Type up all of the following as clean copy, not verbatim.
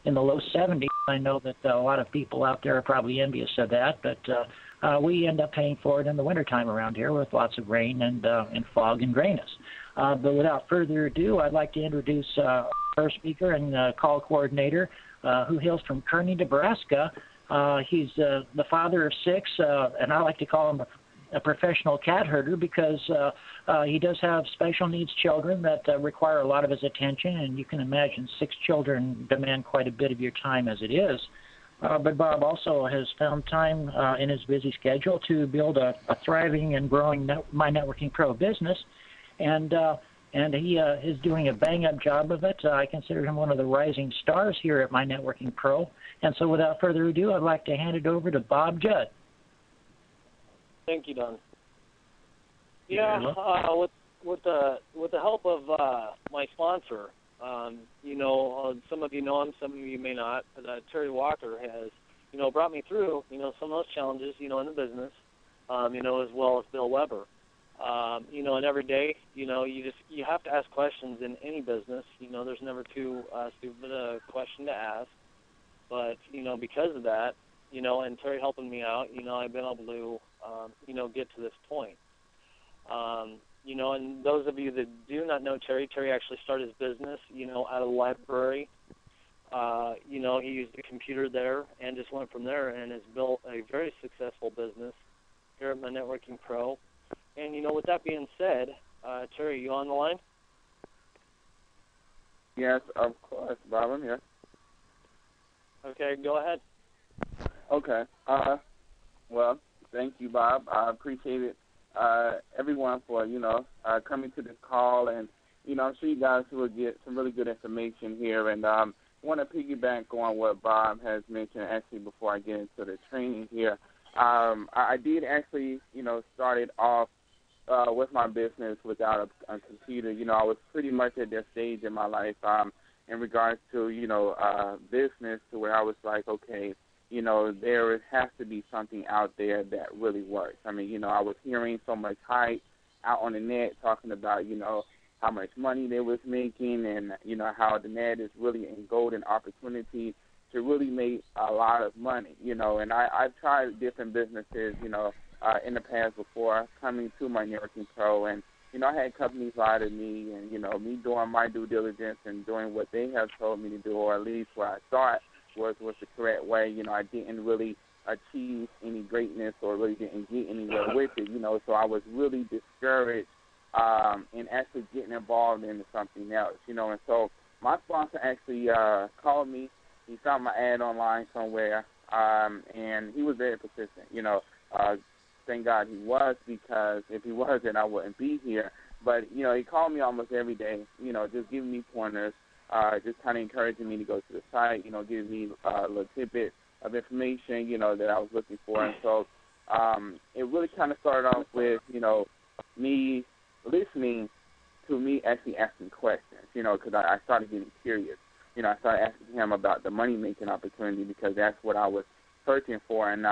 in the low 70s. I know that a lot of people out there are probably envious of that, but we end up paying for it in the wintertime around here with lots of rain and fog and grayness. But without further ado, I'd like to introduce our first speaker and call coordinator, who hails from Kearney, Nebraska. He's the father of 6, and I like to call him a professional cat herder because he does have special needs children that require a lot of his attention, and you can imagine 6 children demand quite a bit of your time as it is. But Bob also has found time in his busy schedule to build a thriving and growing My Networking Pro business, and he is doing a bang-up job of it. I consider him one of the rising stars here at My Networking Pro. And so without further ado, I'd like to hand it over to Bob Judd. Thank you, Don. Yeah, with the help of my sponsor, some of you know him, some of you may not, but Terry Walker has, brought me through, some of those challenges, in the business, as well as Bill Weber. And every day, you have to ask questions in any business. There's never too stupid a question to ask. But, because of that, and Terry helping me out, I've been able to, get to this point. And those of you that do not know Terry actually started his business, at a library. He used a computer there and just went from there and has built a very successful business here at My Networking Pro. And, with that being said, Terry, you on the line? Yes, of course, Bob, I'm here. Okay, go ahead. Okay. Well, thank you, Bob. I appreciate it, everyone, for, coming to this call. And, I'm sure you guys will get some really good information here. And I want to piggyback on what Bob has mentioned, actually, before I get into the training here. I did actually, started off with my business without a computer. I was pretty much at that stage in my life in regards to, business, to where I was like, okay, there has to be something out there that really works. I mean, I was hearing so much hype out on the net talking about, how much money they was making and, how the net is really a golden opportunity to really make a lot of money, and I've tried different businesses, in the past before coming to My Networking Pro, and, I had companies lie to me and, me doing my due diligence and doing what they have told me to do, or at least what I thought was the correct way. I didn't really achieve any greatness or really didn't get anywhere with it, so I was really discouraged in actually getting involved into something else, and so my sponsor actually called me. He found my ad online somewhere, and he was very persistent, thank God he was, because if he wasn't, I wouldn't be here. But, he called me almost every day, just giving me pointers, just kind of encouraging me to go to the site, giving me a little tidbit of information, that I was looking for. And so it really kind of started off with, me listening to me actually asking questions, because I started getting curious. I started asking him about the money-making opportunity because that's what I was searching for. And,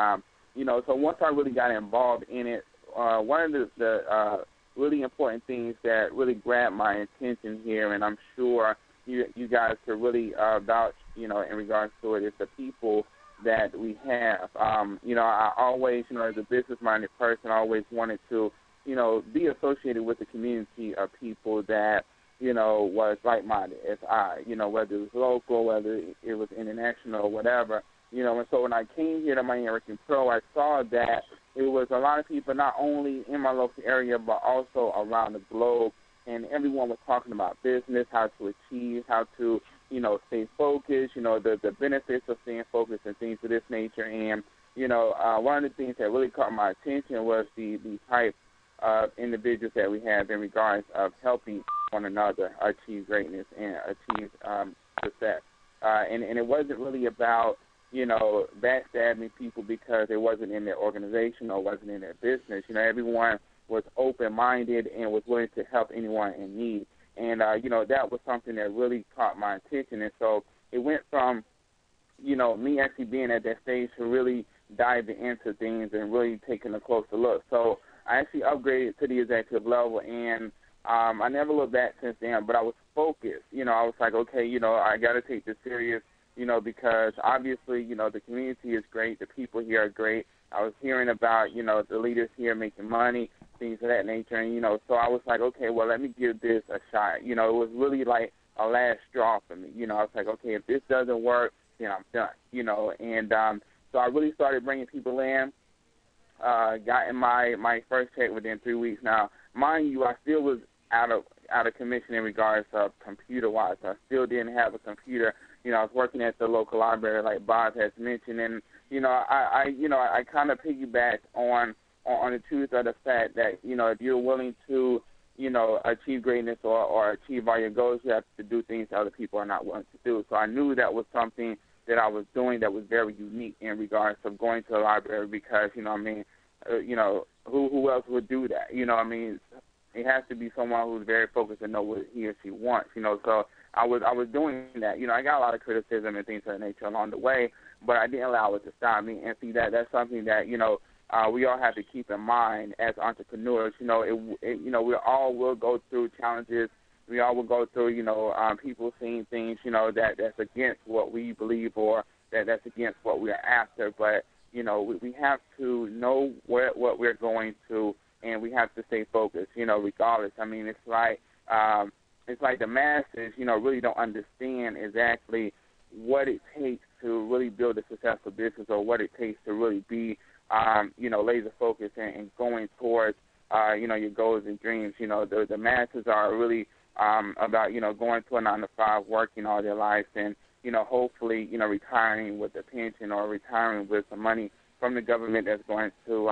so once I really got involved in it, one of the really important things that really grabbed my attention here, and I'm sure you guys could really vouch, in regards to it, is the people that we have. I always, as a business-minded person, I always wanted to, be associated with a community of people that, was like-minded as I, whether it was local, whether it was international or whatever, and so when I came here to My Networking Pro, I saw that it was a lot of people not only in my local area but also around the globe, and everyone was talking about business, how to achieve, how to, stay focused, the benefits of staying focused and things of this nature. And, one of the things that really caught my attention was the type of individuals that we have in regards of helping one another achieve greatness and achieve success. And it wasn't really about, backstabbing people because it wasn't in their organization or wasn't in their business. Everyone was open-minded and was willing to help anyone in need. And, that was something that really caught my attention. And so it went from, me actually being at that stage to really diving into things and really taking a closer look. So I actually upgraded to the executive level, and I never looked back since then, but I was focused. I was like, okay, I got to take this serious, because obviously, the community is great. The people here are great. I was hearing about, the leaders here making money, things of that nature. And, so I was like, okay, well, let me give this a shot. It was really like a last straw for me. I was like, okay, if this doesn't work, then I'm done, And so I really started bringing people in, got in my first check within 3 weeks. Now, mind you, I still was out of commission in regards to computer-wise. I still didn't have a computer. I was working at the local library, like Bob has mentioned, and I kind of piggybacked on the truth of the fact that if you're willing to achieve greatness or achieve all your goals, you have to do things that other people are not willing to do. So I knew that was something that I was doing that was very unique in regards of going to the library, because who else would do that? It has to be someone who's very focused and know what he or she wants. So I was doing that. I got a lot of criticism and things of that nature along the way, but I didn't allow it to stop me. And see, that's something that we all have to keep in mind as entrepreneurs. We all will go through challenges. We all will go through people seeing things that's against what we believe or that's against what we're after. But we have to know what we're going to, and we have to stay focused, regardless. I mean, it's like the masses, really don't understand exactly what it takes to really build a successful business, or what it takes to really be, laser focused and going towards, your goals and dreams. The masses are really about, going to a 9-to-5, working all their lives, and, hopefully, retiring with a pension or retiring with some money from the government that's going to,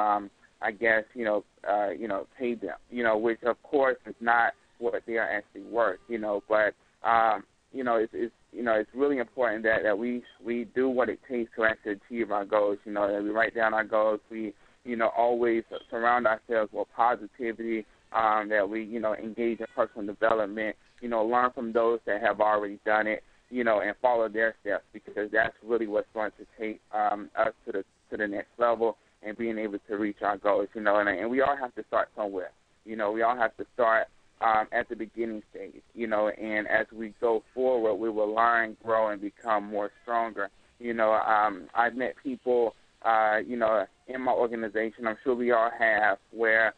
pay them, which of course is not what they are actually worth, but, it's really important that we do what it takes to actually achieve our goals, that we write down our goals, we, always surround ourselves with positivity, that we, engage in personal development, learn from those that have already done it, and follow their steps, because that's really what's going to take us to the next level and being able to reach our goals, and we all have to start somewhere. We all have to start at the beginning stage, and as we go forward, we will learn, grow, and become more stronger. I've met people, in my organization, I'm sure we all have, where,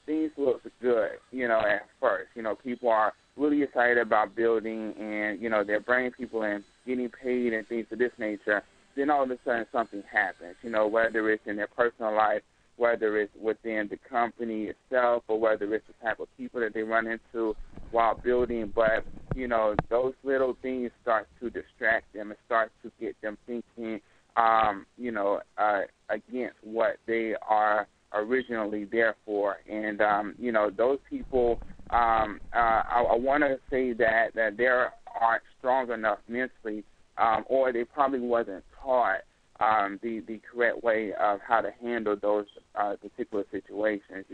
things look good, at first. People are really excited about building, and, they're bringing people in, getting paid and things of this nature. Then all of a sudden something happens, whether it's in their personal life, whether it's within the company itself, or whether it's the type of people that they run into while building. But, those little things start to distract them and start to get them thinking, against what they are originally there for. And, those people, I want to say that they aren't strong enough mentally, or they probably wasn't taught the correct way of how to handle those particular situations,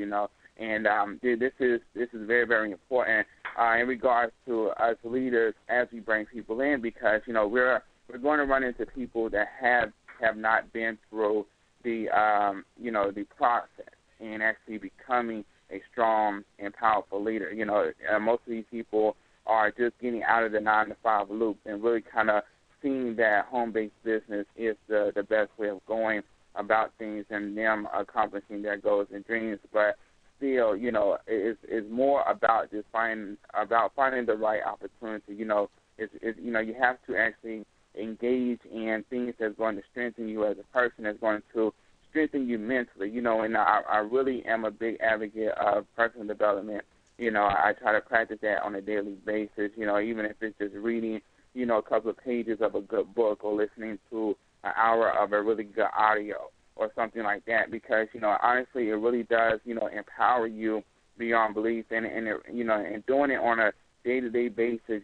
And this is very, very important in regards to us leaders as we bring people in, because we're going to run into people that have not been through the process and actually becoming a strong and powerful leader. Most of these people are just getting out of the 9-to-5 loop and really kind of seeing that home-based business is the best way of going about things and them accomplishing their goals and dreams. But still, it's more about just finding the right opportunity. You have to actually engage in things that's going to strengthen you as a person, that's going to strengthen you mentally. And I really am a big advocate of personal development. I try to practice that on a daily basis. Even if it's just reading a couple of pages of a good book, or listening to an hour of a really good audio or something like that, because, honestly, it really does, empower you beyond belief, and doing it on a day-to-day basis,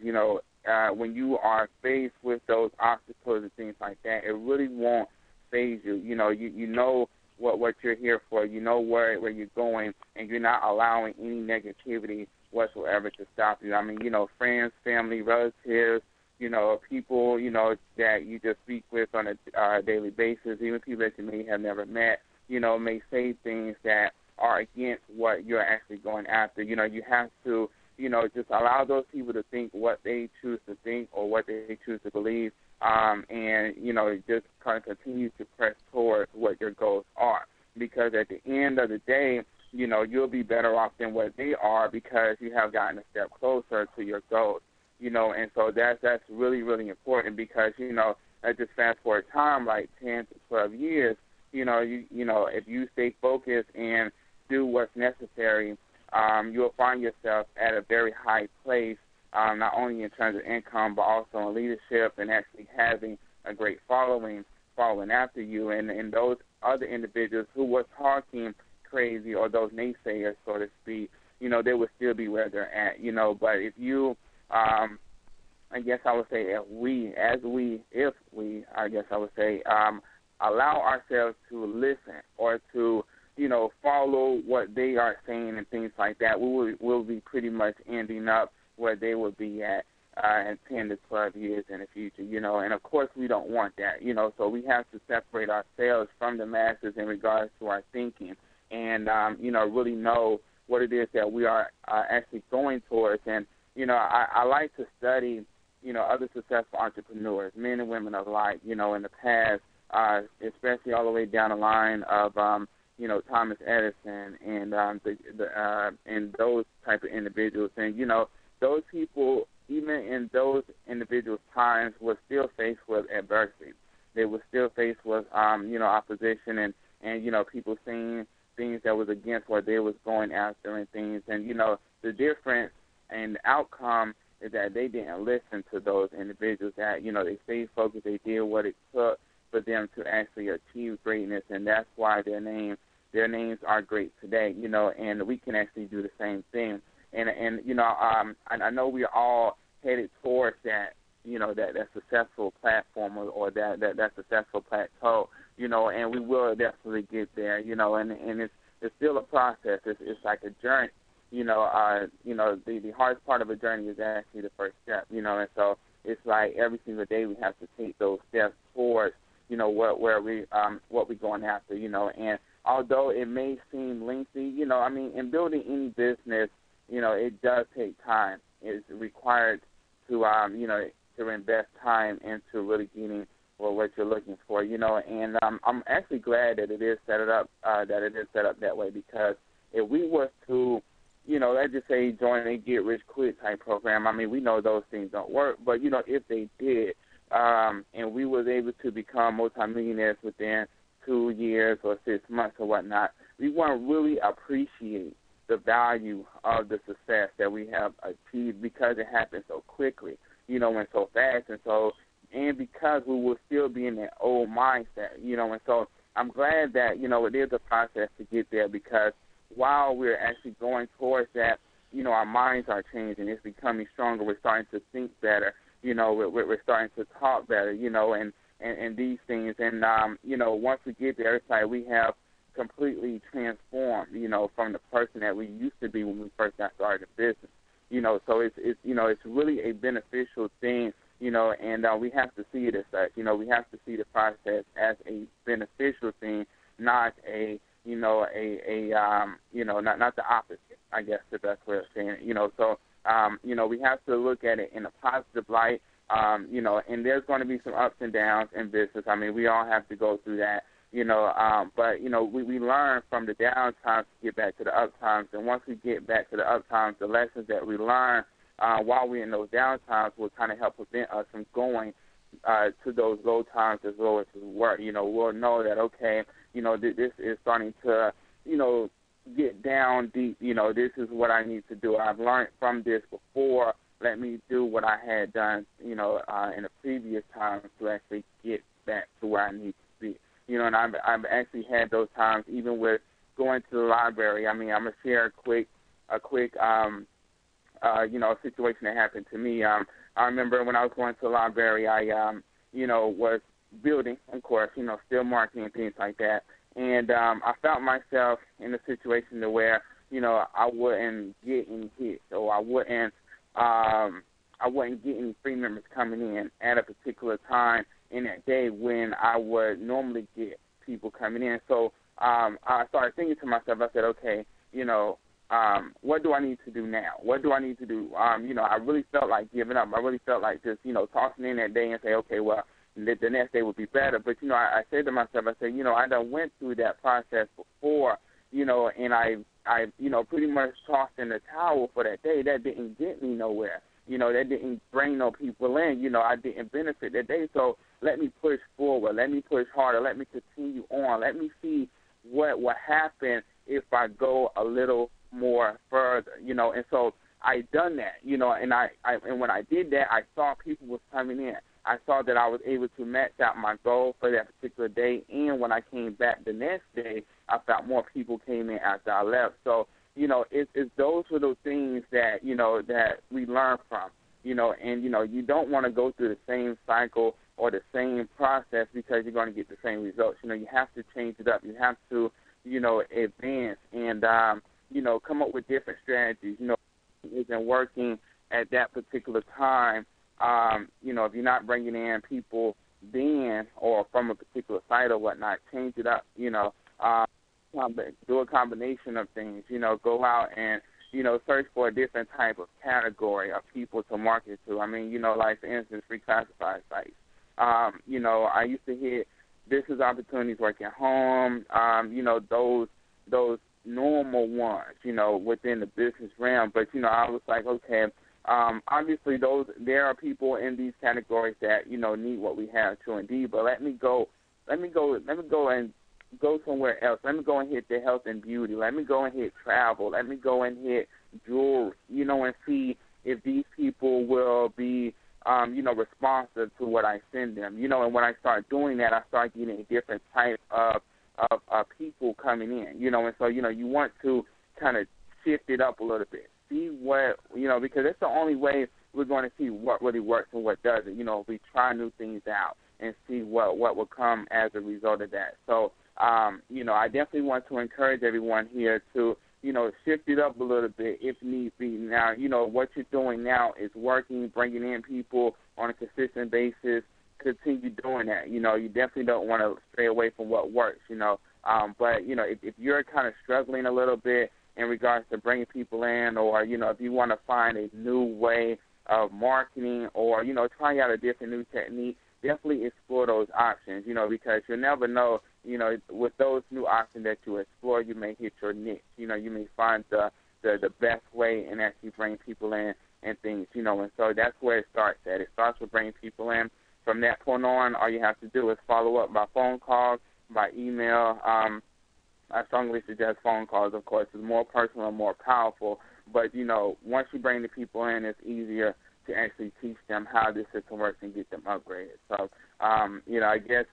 when you are faced with those obstacles and things like that, it really won't phase you. You know what you're here for, where you're going, and you're not allowing any negativity whatsoever to stop you. I mean, friends, family, relatives, people, that you just speak with on a daily basis, even people that you may have never met, may say things that are against what you're actually going after. You have to just allow those people to think what they choose to think or what they choose to believe, and, just kind of continue to press towards what your goals are. Because at the end of the day, you'll be better off than what they are because you have gotten a step closer to your goals. And so that's really, really important because, at this fast forward time, like 10 to 12 years, if you stay focused and do what's necessary, you'll find yourself at a very high place, not only in terms of income, but also in leadership and actually having a great following after you. And those other individuals who were talking crazy or those naysayers, so to speak, they would still be where they're at, But if you, I guess I would say if we, allow ourselves to listen or to, follow what they are saying and things like that, we'll be pretty much ending up where they will be at in 10 to 12 years in the future, And, of course, we don't want that, So we have to separate ourselves from the masses in regards to our thinking and, really know what it is that we are actually going towards. And, I like to study, other successful entrepreneurs, men and women alike, in the past, especially all the way down the line of, Thomas Edison and and those type of individuals. And, those people, even in those individuals' times, were still faced with adversity. They were still faced with, opposition and people saying things that was against what they was going after and things. And, the difference and the outcome is that they didn't listen to those individuals, that, they stayed focused, they did what it took for them to actually achieve greatness, and that's why their names are great today, and we can actually do the same thing. And I know we're all headed towards that, that successful platform or that successful plateau, and we will definitely get there, and it's still a process. It's like a journey. The hardest part of a journey is actually the first step, and so it's like every single day we have to take those steps towards, what we're going after, and although it may seem lengthy, in building any business, it does take time. It's required to, to invest time into really getting what you're looking for, and I'm actually glad that it is set up that way, because if we were to, let's just say join a get-rich-quick type program, we know those things don't work, but, if they did, and we was able to become multimillionaires within 2 years or 6 months or whatnot, we won't really appreciate the value of the success that we have achieved because it happened so quickly, and so fast, and because we will still be in that old mindset, and so I'm glad that, it is a process to get there, because while we're actually going towards that, our minds are changing. It's becoming stronger. We're starting to think better. We're starting to talk better, and these things. And, once we get there, it's like we have completely transformed, from the person that we used to be when we first got started in business. So it's really a beneficial thing, and we have to see it as such. We have to see the process as a beneficial thing, not not the opposite, I guess the best way of saying it. So, we have to look at it in a positive light, and there's going to be some ups and downs in business. We all have to go through that, but, we learn from the down times to get back to the up times, and once we get back to the up times, the lessons that we learn while we're in those down times will kind of help prevent us from going to those low times as low as we were. We'll know that, okay, this is starting to, get down deep. This is what I need to do. I've learned from this before. Let me do what I had done, in the previous times to actually get back to where I need to be. And I've actually had those times even with going to the library. I'm going to share a quick situation that happened to me. I remember when I was going to the library, I, was building, of course, still marketing and things like that. And I found myself in a situation to where, I wouldn't get any hits, or I wouldn't get any free members coming in at a particular time in that day when I would normally get people coming in. So I started thinking to myself, I said, okay, what do I need to do now? What do I need to do? I really felt like giving up. I really felt like just, tossing in that day and say, okay, well, the next day would be better. But, I said to myself, I done went through that process before, and I pretty much tossed in the towel for that day. That didn't get me nowhere. That didn't bring no people in. I didn't benefit that day. So let me push forward. Let me push harder. Let me continue on. Let me see what will happen if I go a little more further, and so I done that, and when I did that, I saw people was coming in. I saw that I was able to match out my goal for that particular day, and when I came back the next day, I found more people came in after I left. So, it's those little things that, that we learn from, and, you don't want to go through the same cycle or the same process because you're going to get the same results. You have to change it up. You have to, advance and, come up with different strategies. Isn't working at that particular time. If you're not bringing in people then or from a particular site or whatnot, change it up. Do a combination of things. Go out and search for a different type of category of people to market to. Like for instance, free classified sites. I used to hit business opportunities, work at home. Those normal ones, within the business realm. But, I was like, okay, obviously there are people in these categories that, need what we have to indeed, but let me go and go somewhere else. Let me go and hit the health and beauty. Let me go and hit travel. Let me go and hit jewelry, and see if these people will be, responsive to what I send them. And when I start doing that, I start getting a different type of people coming in, and so, you want to kind of shift it up a little bit. See what, because that's the only way we're going to see what really works and what doesn't. We try new things out and see what will come as a result of that. So, I definitely want to encourage everyone here to, shift it up a little bit if need be. Now, what you're doing now is working, bringing in people on a consistent basis. Continue doing that. You definitely don't want to stray away from what works, But, if you're kind of struggling a little bit in regards to bringing people in or, if you want to find a new way of marketing or, trying out a different new technique, definitely explore those options, because you'll never know, with those new options that you explore, you may hit your niche. You may find the best way and actually bring people in and things, and so that's where it starts at. It starts with bringing people in. From that point on, all you have to do is follow up by phone calls, by email. I strongly suggest phone calls, of course. It's more personal and more powerful. But, once you bring the people in, it's easier to actually teach them how this system works and get them upgraded. So, I guess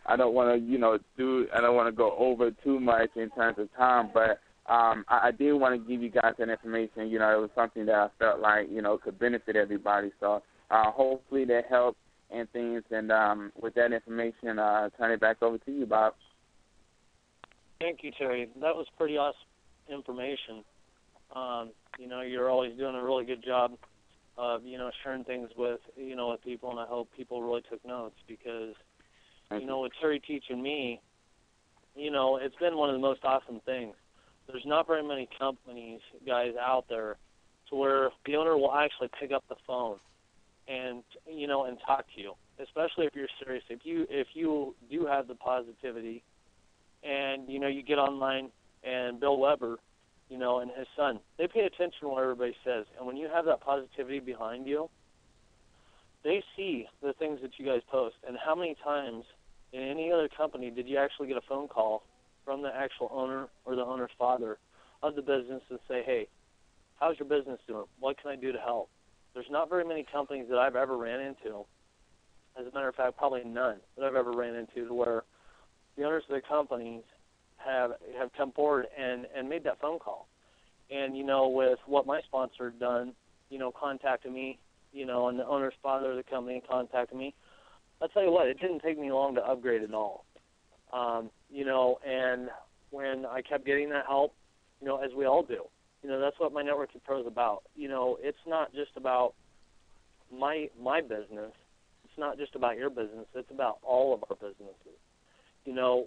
I don't want to, I don't want to go over too much in terms of time, but I did want to give you guys that information. It was something that I felt like, could benefit everybody. So, hopefully that helped. And things, and with that information, turn it back over to you, Bob. Thank you, Terry. That was pretty awesome information. You're always doing a really good job of, sharing things with people, and I hope people really took notes because, with Terry teaching me, it's been one of the most awesome things. There's not very many companies, guys, out there to where the owner will actually pick up the phone and and talk to you, especially if you're serious. If you do have the positivity, and you get online, and Bill Weber, and his son, they pay attention to what everybody says, and when you have that positivity behind you, they see the things that you guys post. And how many times in any other company did you actually get a phone call from the actual owner or the owner's father of the business and say, hey, how's your business doing? What can I do to help? There's not very many companies that I've ever ran into, as a matter of fact, probably none that I've ever ran into, to where the owners of the companies have come forward and made that phone call. And, with what my sponsor had done, contacted me, and the owner's father of the company contacted me, I'll tell you what, it didn't take me long to upgrade at all. And when I kept getting that help, as we all do, that's what My Networking Pro is about. It's not just about my business. It's not just about your business. It's about all of our businesses.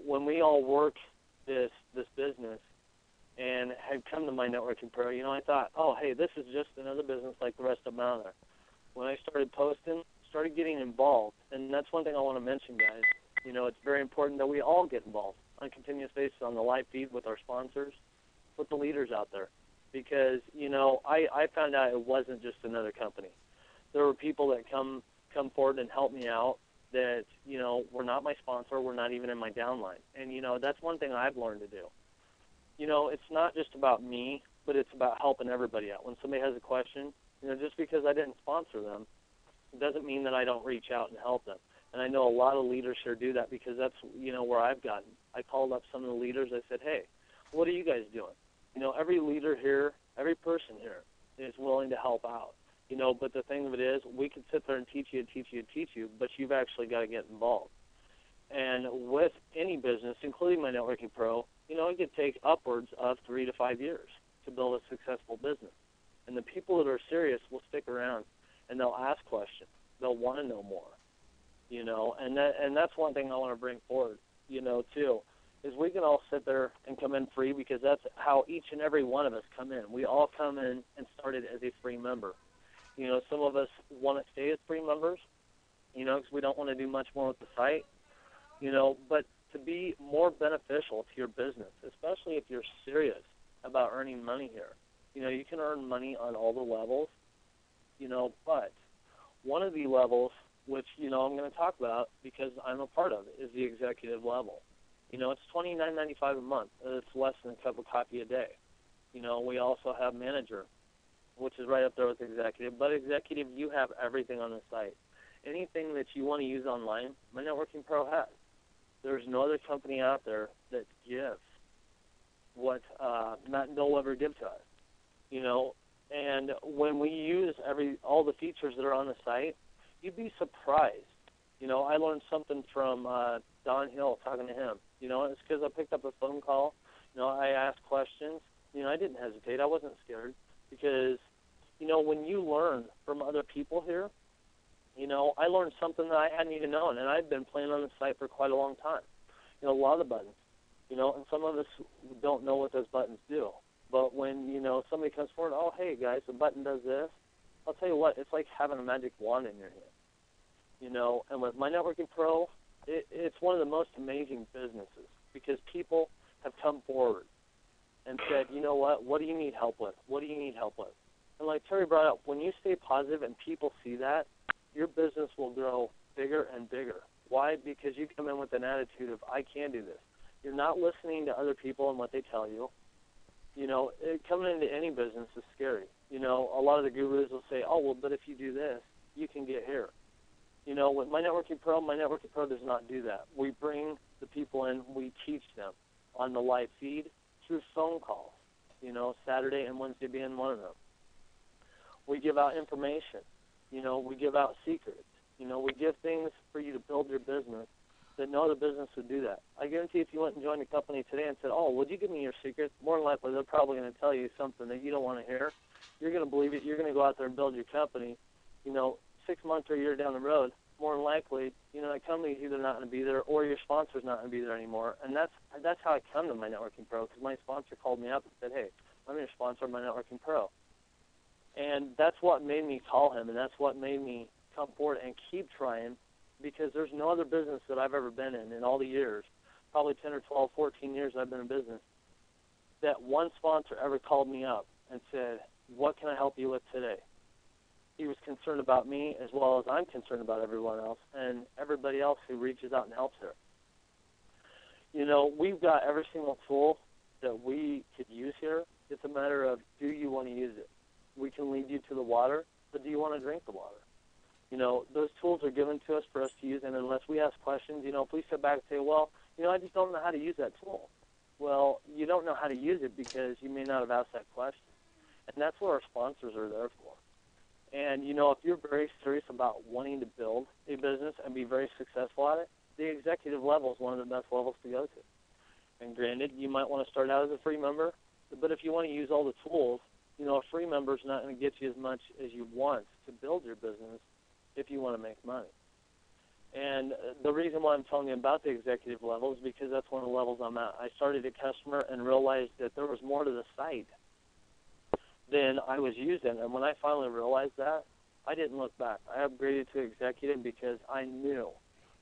When we all work this business, and had come to My Networking Pro, I thought, oh, hey, this is just another business like the rest of them out there. When I started posting, started getting involved, and that's one thing I want to mention, guys. It's very important that we all get involved on a continuous basis on the live feed with our sponsors, with the leaders out there, because, I found out it wasn't just another company. There were people that come forward and help me out that, were not my sponsor, were not even in my downline. And, that's one thing I've learned to do. It's not just about me, but it's about helping everybody out. When somebody has a question, just because I didn't sponsor them, it doesn't mean that I don't reach out and help them. And I know a lot of leaders here do that because that's, where I've gotten. I called up some of the leaders. I said, hey, what are you guys doing? Every leader here, every person here is willing to help out. But the thing of it is, we can sit there and teach you, but you've actually got to get involved. And with any business, including My Networking Pro, it could take upwards of 3 to 5 years to build a successful business. And the people that are serious will stick around, and they'll ask questions. They'll want to know more, and that's one thing I want to bring forward, too, is we can all sit there and come in free because that's how each and every one of us come in. We all come in and started as a free member. Some of us want to stay as free members, because we don't want to do much more with the site, but to be more beneficial to your business, especially if you're serious about earning money here. You can earn money on all the levels, but one of the levels, which, I'm going to talk about because I'm a part of it, is the executive level. It's $29.95 a month. It's less than a cup of coffee a day. We also have manager, which is right up there with executive. But executive, you have everything on the site. Anything that you want to use online, My Networking Pro has. There's no other company out there that gives what they'll ever give to us. And when we use all the features that are on the site, you'd be surprised. I learned something from Don Hill, talking to him. It's because I picked up a phone call. I asked questions. I didn't hesitate. I wasn't scared because, when you learn from other people here, I learned something that I hadn't even known, and I've been playing on the site for quite a long time. A lot of the buttons, and some of us don't know what those buttons do. But when, somebody comes forward, oh, hey, guys, the button does this, I'll tell you what, it's like having a magic wand in your hand. And with My Networking Pro, it's one of the most amazing businesses because people have come forward and said, you know what do you need help with? What do you need help with? And like Terry brought up, when you stay positive and people see that, your business will grow bigger and bigger. Why? Because you come in with an attitude of, I can do this. You're not listening to other people and what they tell you. Coming into any business is scary. A lot of the gurus will say, oh, well, but if you do this, you can get here. With My Networking Pro does not do that. We bring the people in, we teach them on the live feed through phone calls, Saturday and Wednesday being one of them. We give out information. We give out secrets. We give things for you to build your business that no other business would do that. I guarantee if you went and joined a company today and said, oh, would you give me your secret? More than likely, they're probably going to tell you something that you don't want to hear. You're going to believe it. You're going to go out there and build your company. 6 months or a year down the road, more than likely, that company's either not going to be there or your sponsor's not going to be there anymore. And that's how I come to My Networking Pro, because my sponsor called me up and said, hey, I'm your sponsor of My Networking Pro. And that's what made me call him, and that's what made me come forward and keep trying, because there's no other business that I've ever been in all the years, probably 10 or 12, 14 years I've been in business, that one sponsor ever called me up and said, what can I help you with today? He was concerned about me as well as I'm concerned about everyone else and everybody else who reaches out and helps her. We've got every single tool that we could use here. It's a matter of, do you want to use it? We can lead you to the water, but do you want to drink the water? Those tools are given to us for us to use, and unless we ask questions, if we sit back and say, well, I just don't know how to use that tool. Well, you don't know how to use it because you may not have asked that question. And that's what our sponsors are there for. And, if you're very serious about wanting to build a business and be very successful at it, the executive level is one of the best levels to go to. And granted, you might want to start out as a free member, but if you want to use all the tools, a free member is not going to get you as much as you want to build your business if you want to make money. And the reason why I'm telling you about the executive level is because that's one of the levels I'm at. I started a customer and realized that there was more to the site than I was using. And when I finally realized that, I didn't look back. I upgraded to executive because I knew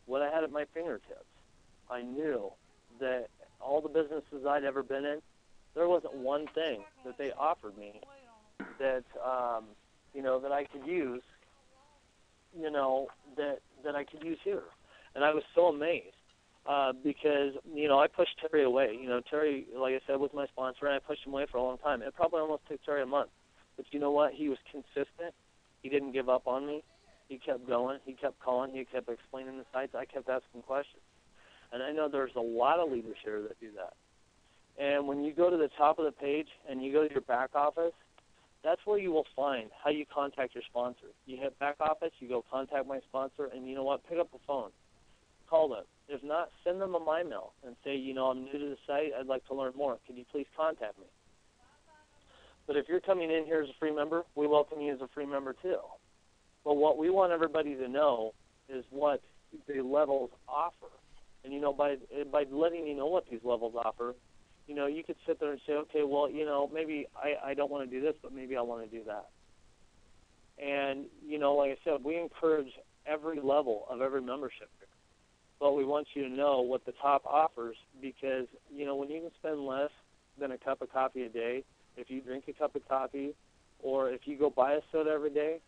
what I had at my fingertips. I knew that all the businesses I'd ever been in, there wasn't one thing that they offered me that, that I could use, that I could use here. And I was so amazed because, I pushed Terry away. Terry, like I said, was my sponsor, and I pushed him away for a long time. It probably almost took Terry a month. But you know what? He was consistent. He didn't give up on me. He kept going. He kept calling. He kept explaining the sites. I kept asking questions. And I know there's a lot of leaders here that do that. And when you go to the top of the page and you go to your back office, that's where you will find how you contact your sponsor. You hit back office, you go contact my sponsor, and you know what? Pick up the phone. Call them. If not, send them a MyMail and say, I'm new to the site. I'd like to learn more. Can you please contact me? But if you're coming in here as a free member, we welcome you as a free member too. But what we want everybody to know is what the levels offer. And, by letting you know what these levels offer, you could sit there and say, okay, well, maybe I don't want to do this, but maybe I want to do that. And, like I said, we encourage every level of every membership here. But we want you to know what the top offers because, when you can spend less than a cup of coffee a day, if you drink a cup of coffee or if you go buy a soda every day,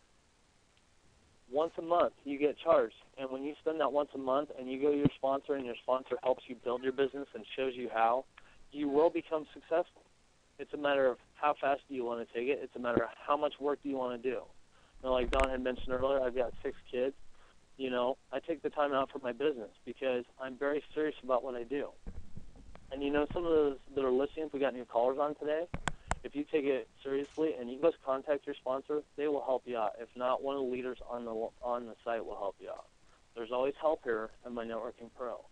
once a month you get charged. And when you spend that once a month and you go to your sponsor and your sponsor helps you build your business and shows you how, you will become successful. It's a matter of how fast do you want to take it. It's a matter of how much work do you want to do. Like Don had mentioned earlier, I've got 6 kids. I take the time out for my business because I'm very serious about what I do. And, some of those that are listening, if we got new callers on today, if you take it seriously and you just contact your sponsor, they will help you out. If not, one of the leaders on the site will help you out. There's always help here at My Networking Pro.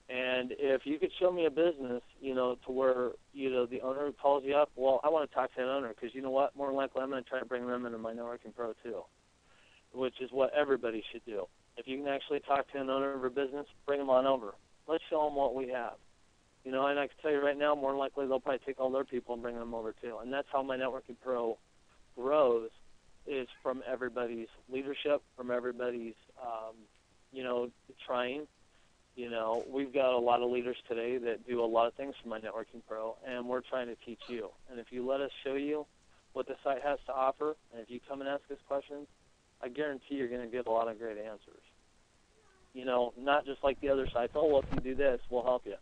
And if you could show me a business, to where, the owner calls you up, well, I want to talk to that owner because you know what? More than likely I'm going to try to bring them into My Networking Pro too, which is what everybody should do. If you can actually talk to an owner of a business, bring them on over. Let's show them what we have. And I can tell you right now, more than likely they'll probably take all their people and bring them over too. And that's how My Networking Pro grows, is from everybody's leadership, from everybody's, trying. We've got a lot of leaders today that do a lot of things for My Networking Pro, and we're trying to teach you. And if you let us show you what the site has to offer, and if you come and ask us questions, I guarantee you're going to get a lot of great answers. Not just like the other sites, oh, well, if you do this, we'll help you.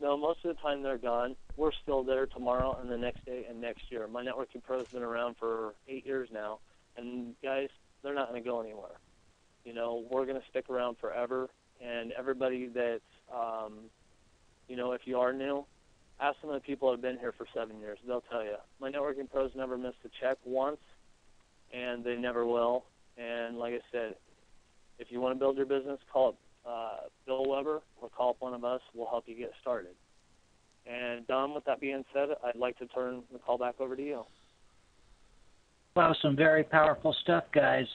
No, most of the time they're gone. We're still there tomorrow and the next day and next year. My Networking Pro has been around for 8 years now, and guys, they're not going to go anywhere. We're going to stick around forever, and everybody that's, if you are new, ask some of the people that have been here for 7 years. They'll tell you. My Networking Pros never missed a check once, and they never will. And like I said, if you want to build your business, call up Bill Weber or call up one of us. We'll help you get started. And Don, with that being said, I'd like to turn the call back over to you. Wow, some very powerful stuff, guys.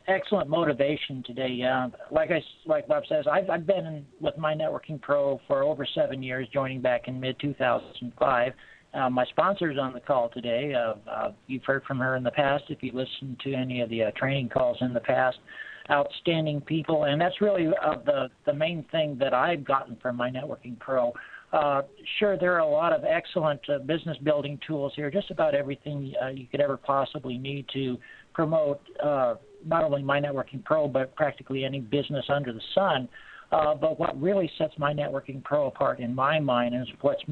Excellent motivation today. Like Bob says, I've been with My Networking Pro for over 7 years, joining back in mid-2005. My sponsor's on the call today. You've heard from her in the past if you listened to any of the training calls in the past. Outstanding people, and that's really the main thing that I've gotten from My Networking Pro. Sure, there are a lot of excellent business building tools here, just about everything you could ever possibly need to promote not only My Networking Pro, but practically any business under the sun. But what really sets My Networking Pro apart in my mind is what's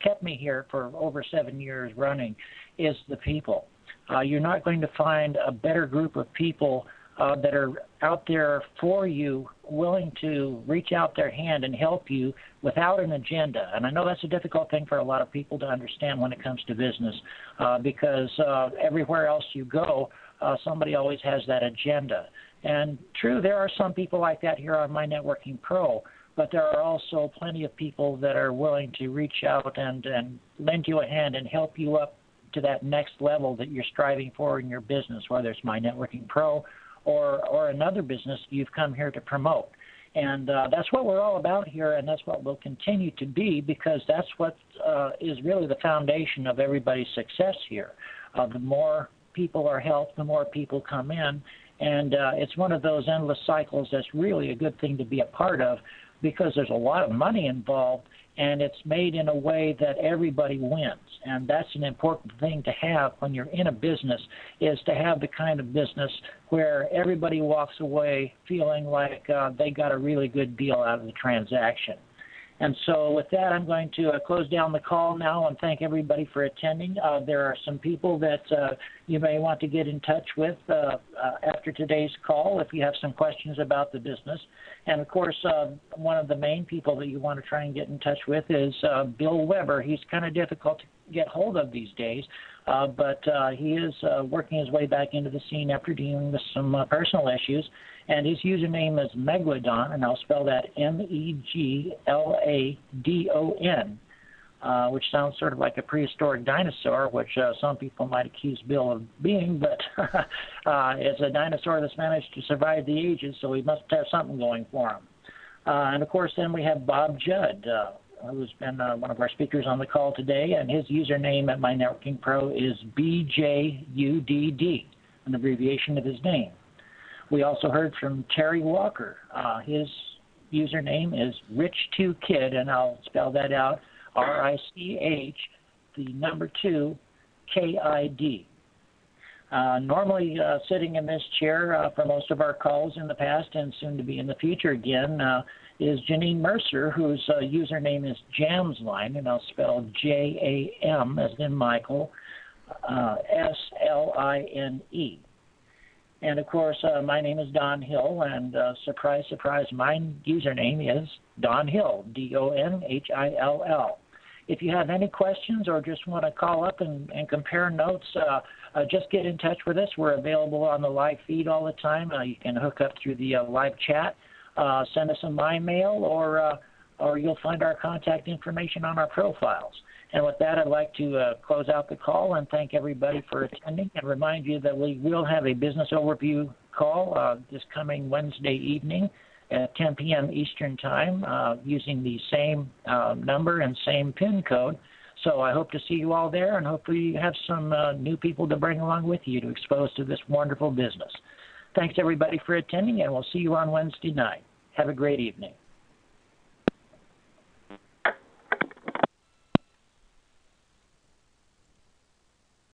kept me here for over 7 years running is the people. You're not going to find a better group of people that are out there for you, willing to reach out their hand and help you without an agenda. And I know that's a difficult thing for a lot of people to understand when it comes to business because everywhere else you go, somebody always has that agenda. And true, there are some people like that here on My Networking Pro, but there are also plenty of people that are willing to reach out and lend you a hand and help you up to that next level that you're striving for in your business, whether it's My Networking Pro or another business you've come here to promote. And that's what we're all about here, and that's what we'll continue to be, because that's what is really the foundation of everybody's success here. The more people are helped, the more people come in, and it's one of those endless cycles that's really a good thing to be a part of, because there's a lot of money involved, and it's made in a way that everybody wins. And that's an important thing to have when you're in a business, is to have the kind of business where everybody walks away feeling like they got a really good deal out of the transaction. And so with that, I'm going to close down the call now and thank everybody for attending. There are some people that you may want to get in touch with after today's call if you have some questions about the business. And, of course, one of the main people that you want to try and get in touch with is Bill Weber. He's kind of difficult to get hold of these days, but he is working his way back into the scene after dealing with some personal issues. And his username is Megalodon, and I'll spell that Megladon, which sounds sort of like a prehistoric dinosaur, which some people might accuse Bill of being, but it's a dinosaur that's managed to survive the ages, so he must have something going for him. And, of course, then we have Bob Judd, who's been one of our speakers on the call today, and his username at mynetworkingpro is BJUDD, an abbreviation of his name. We also heard from Terry Walker. His username is Rich2Kid, and I'll spell that out, R-I-C-H, the number 2, K-I-D. Normally sitting in this chair for most of our calls in the past and soon to be in the future again is Janine Mercer, whose username is Jamsline, and I'll spell J-A-M as in Michael, S-L-I-N-E. And, of course, my name is Don Hill, and surprise, surprise, my username is Don Hill, D-O-N-H-I-L-L. If you have any questions or just want to call up and compare notes, just get in touch with us. We're available on the live feed all the time. You can hook up through the live chat, send us a MyMail, or you'll find our contact information on our profiles. And with that, I'd like to close out the call and thank everybody for attending, and remind you that we will have a business overview call this coming Wednesday evening at 10 p.m. Eastern Time using the same number and same PIN code. So I hope to see you all there, and hopefully you have some new people to bring along with you to expose to this wonderful business. Thanks, everybody, for attending, and we'll see you on Wednesday night. Have a great evening.